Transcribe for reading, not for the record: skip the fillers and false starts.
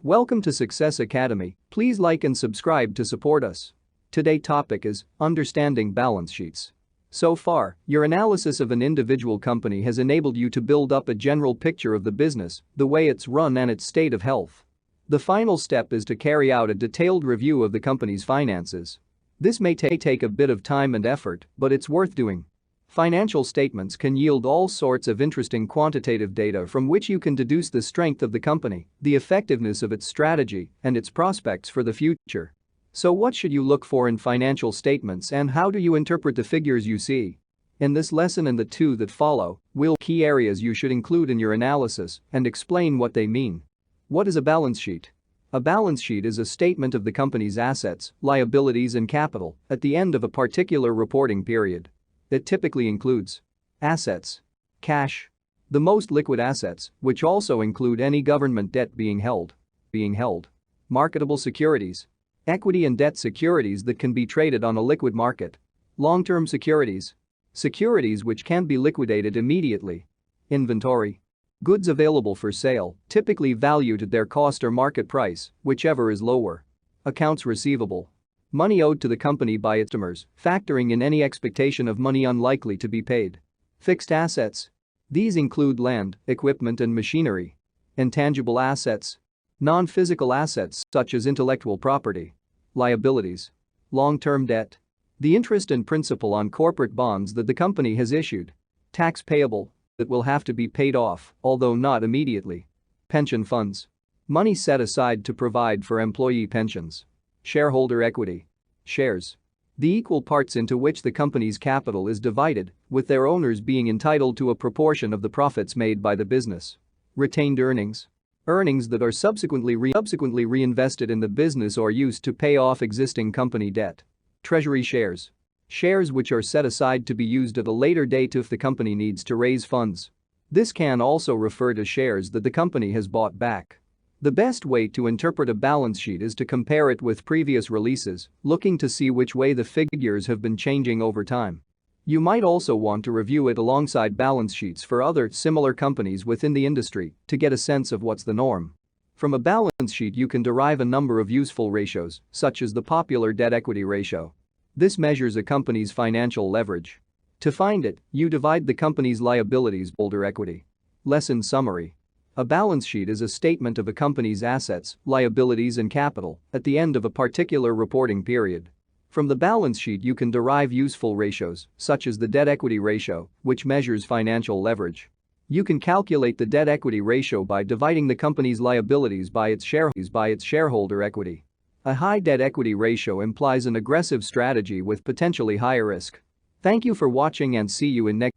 Welcome to Success Academy. Please like and subscribe to support us. Today's topic is understanding balance sheets. So far, your analysis of an individual company has enabled you to build up a general picture of the business, the way it's run, and its state of health. The final step is to carry out a detailed review of the company's finances. This may take a bit of time and effort, but it's worth doing. Financial statements can yield all sorts of interesting quantitative data from which you can deduce the strength of the company, the effectiveness of its strategy, and its prospects for the future. So what should you look for in financial statements, and how do you interpret the figures you see? In this lesson and the two that follow, we'll key areas you should include in your analysis and explain what they mean. What is a balance sheet? A balance sheet is a statement of the company's assets, liabilities, and capital at the end of a particular reporting period. It typically includes assets, cash, the most liquid assets, which also include any government debt being held, marketable securities, equity and debt securities that can be traded on a liquid market, long-term securities, securities which can be liquidated immediately, inventory, goods available for sale, typically valued at their cost or market price, whichever is lower, accounts receivable, money owed to the company by its customers, factoring in any expectation of money unlikely to be paid. Fixed assets. These include land, equipment, and machinery. Intangible assets. Non-physical assets such as intellectual property. Liabilities. Long-term debt. The interest and principal on corporate bonds that the company has issued. Tax payable that will have to be paid off, although not immediately. Pension funds. Money set aside to provide for employee pensions. Shareholder equity. Shares. The equal parts into which the company's capital is divided, with their owners being entitled to a proportion of the profits made by the business. Retained earnings. Earnings that are subsequently reinvested in the business or used to pay off existing company debt. Treasury shares. Shares which are set aside to be used at a later date if the company needs to raise funds. This can also refer to shares that the company has bought back. The best way to interpret a balance sheet is to compare it with previous releases, looking to see which way the figures have been changing over time. You might also want to review it alongside balance sheets for other similar companies within the industry to get a sense of what's the norm. From a balance sheet you can derive a number of useful ratios, such as the popular debt-equity ratio. This measures a company's financial leverage. To find it, you divide the company's liabilities by shareholder equity. Lesson summary. A balance sheet is a statement of a company's assets, liabilities, and capital at the end of a particular reporting period. From the balance sheet you can derive useful ratios, such as the debt-equity ratio, which measures financial leverage. You can calculate the debt-equity ratio by dividing the company's liabilities by its shareholder equity. A high debt-equity ratio implies an aggressive strategy with potentially higher risk. Thank you for watching and see you in next